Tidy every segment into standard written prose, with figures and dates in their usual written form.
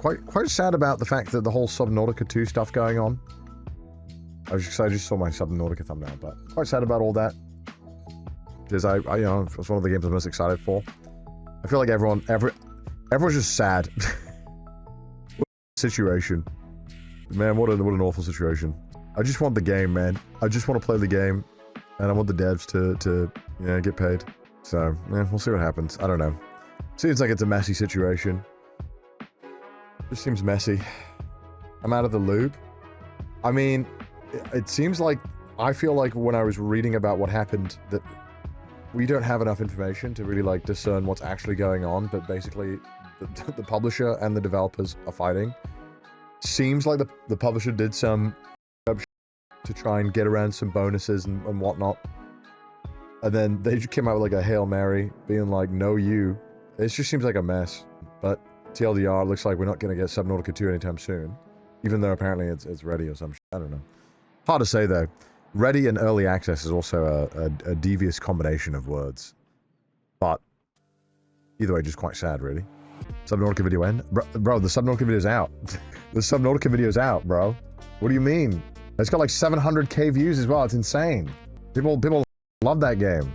quite sad about the fact that the whole Subnautica 2 stuff going on. I just saw my Subnautica thumbnail, but quite sad about all that. Because I you know, it's one of the games I'm most excited for. I feel like everyone's just sad. Situation. Man, what an awful situation. I just want the game, man. I just want to play the game. And I want the devs to you know, get paid. So, yeah, we'll see what happens. I don't know. Seems like it's a messy situation. Just seems messy. I'm out of the loop. I mean, it seems like, I feel like when I was reading about what happened, that we don't have enough information to really, like, discern what's actually going on, but basically, the publisher and the developers are fighting. Seems like the publisher did some to try and get around some bonuses and whatnot. And then they just came out with like a Hail Mary, being like, no you. It just seems like a mess. But TLDR, looks like we're not going to get Subnautica 2 anytime soon. Even though apparently it's ready or some shit. I don't know. Hard to say though. Ready and early access is also a devious combination of words. But either way, just quite sad really. Subnautica video end? Bro, the Subnautica video's out. The Subnautica video's out, bro. What do you mean? It's got like 700k views as well. It's insane. People love that game.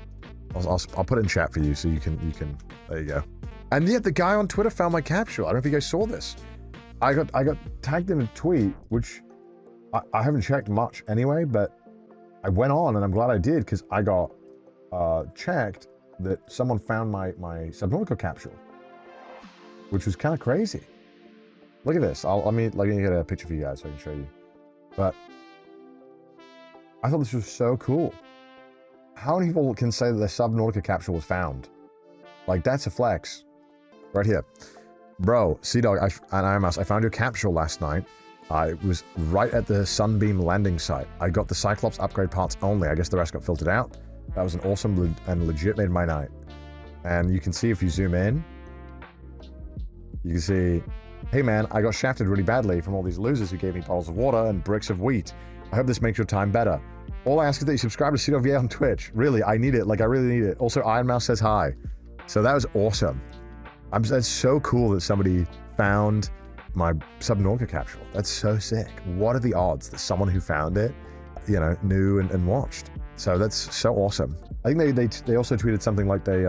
I'll put it in chat for you so you can. There you go. And yet the guy on Twitter found my capsule. I don't know if you guys saw this. I got tagged in a tweet, which I haven't checked much anyway, but I went on and I'm glad I did because I got checked that someone found my Subnautica capsule, which was kind of crazy. Look at this. Let me get a picture for you guys so I can show you. But I thought this was so cool. How many people can say that their Subnautica capsule was found? Like, that's a flex. Right here. Bro, CDawg and IMS, I found your capsule last night. It was right at the Sunbeam landing site. I got the Cyclops upgrade parts only. I guess the rest got filtered out. That was an awesome and legit made my night. And you can see if you zoom in, you can see, hey man, I got shafted really badly from all these losers who gave me bottles of water and bricks of wheat. I hope this makes your time better. All I ask is that you subscribe to CdawgVa on Twitch. Really, I need it. Like, I really need it. Also, Iron Mouse says hi. So that was awesome. That's so cool that somebody found my Subnautica capsule. That's so sick. What are the odds that someone who found it, you know, knew and watched? So that's so awesome. I think they also tweeted something like they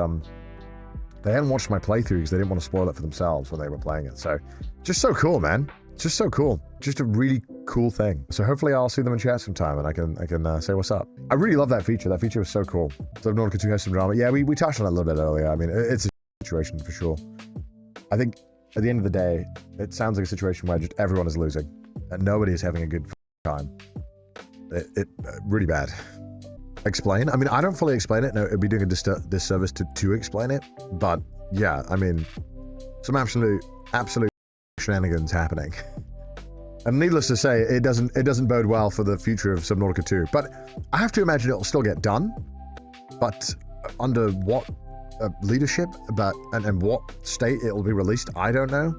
hadn't watched my playthrough because they didn't want to spoil it for themselves when they were playing it. So just so cool, man. Just so cool. Just a really cool thing. So hopefully I'll see them in chat sometime and I can say what's up. I really love that feature. That feature was so cool. Subnautica 2 has some drama. Yeah, we touched on it a little bit earlier. I mean, it's a situation for sure. I think at the end of the day, it sounds like a situation where just everyone is losing and nobody is having a good time. It really bad. Explain? I mean, I don't fully explain it. No, it'd be doing a disservice to explain it. But yeah, I mean, some absolute shenanigans happening. And needless to say, it doesn't bode well for the future of Subnautica 2. But I have to imagine it'll still get done. But under what leadership, and what state it will be released, I don't know.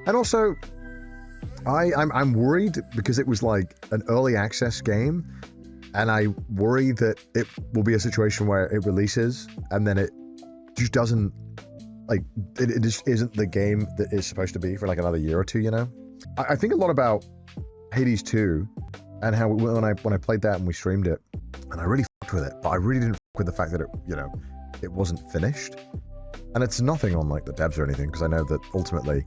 And also, I'm worried because it was like an early access game, and I worry that it will be a situation where it releases and then it just doesn't, like, it just isn't the game that it's supposed to be for like another year or two, you know? I think a lot about Hades 2 and how when I played that and we streamed it, and I really fucked with it, but I really didn't fuck with the fact that it, you know, it wasn't finished. And it's nothing on like the devs or anything, because I know that ultimately,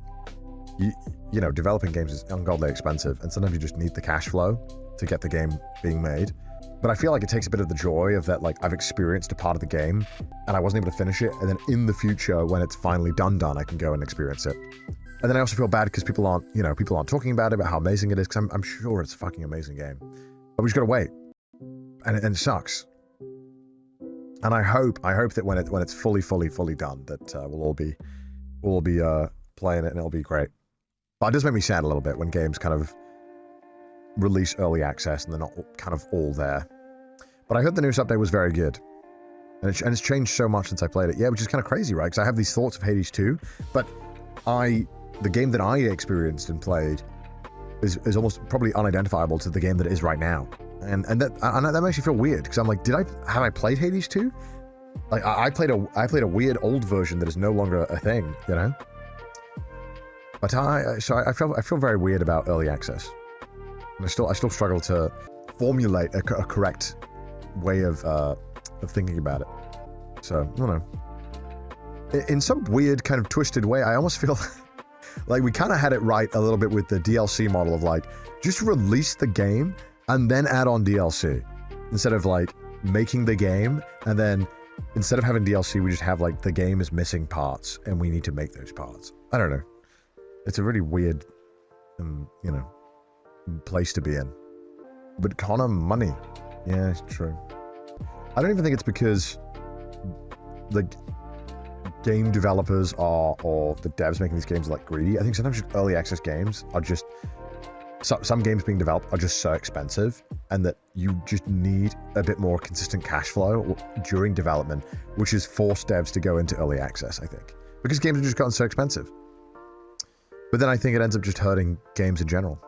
you know, developing games is ungodly expensive, and sometimes you just need the cash flow to get the game being made. But I feel like it takes a bit of the joy of that, like, I've experienced a part of the game and I wasn't able to finish it, and then in the future when it's finally done, I can go and experience it. And then I also feel bad because people aren't talking about it, about how amazing it is, because I'm sure it's a fucking amazing game. But we just gotta wait. And it sucks. And I hope that when it's fully done, that we'll all be playing it and it'll be great. But it does make me sad a little bit when games kind of release early access and they're not kind of all there. But I heard the newest update was very good. And it's changed so much since I played it. Yeah, which is kind of crazy, right? Because I have these thoughts of Hades 2, but the game that I experienced and played is almost probably unidentifiable to the game that it is right now. And that makes me feel weird, because I'm like, have I played Hades 2? Like, I played a weird old version that is no longer a thing, you know? But I feel very weird about early access. And I still struggle to formulate a correct way of thinking about it. So, I don't know. In some weird kind of twisted way, I almost feel like we kind of had it right a little bit with the DLC model of like, just release the game and then add on DLC. Instead of like making the game and then instead of having DLC, we just have like the game is missing parts and we need to make those parts. I don't know. It's a really weird, you know, place to be in. But Connor, money. Yeah, it's true. I don't even think it's because the game developers are, or the devs making these games are like greedy. I think sometimes just early access games are just, some games being developed are just so expensive and that you just need a bit more consistent cash flow during development, which has forced devs to go into early access, I think. Because games have just gotten so expensive. But then I think it ends up just hurting games in general.